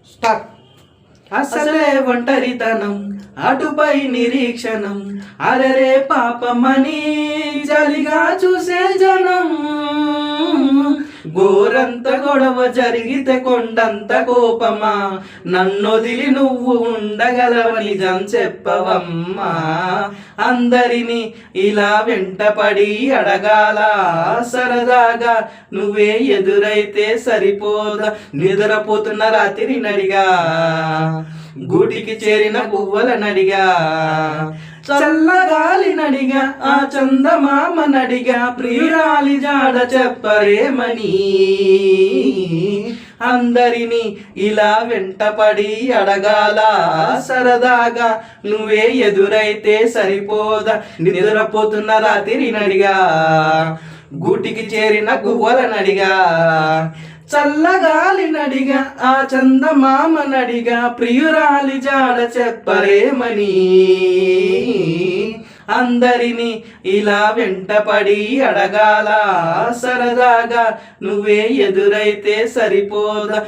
Start. అసలే ఒంటరితనం అటుపై నిరీక్షణం అరరే పాపమని జలిగా చూసే జనం గోరంత గొడవ జరిగితే కొండంత కోపమా నన్నొదిలి నువ్వు ఉండగలవ నిజం చెప్పవమ్మా అందరినీ ఇలా వెంటపడి అడగాల సరదాగా నువ్వే ఎదురైతే సరిపోదా నిద్రపోతున్న రాత్రి నడిగా గూటికి చేరిన పువ్వుల నడిగా చల్లగాలి నడిగా ఆ చందమామ నడిగా ప్రియురాలి జాడ చెప్పరేమని అందరినీ ఇలా వెంటపడి అడగాల సరదాగా నువ్వే ఎదురైతే సరిపోదా నిద్రపోతున్న రాత్రి నడిగా గూటికి చేరిన పువ్వుల నడిగా చల్లగాలి నడిగా ఆ చందమామ నడిగా ప్రియురాలి జాడ చెప్పరేమని అందరినీ ఇలా వెంటపడి అడగాల సరదాగా నువ్వే ఎదురైతే సరిపోదా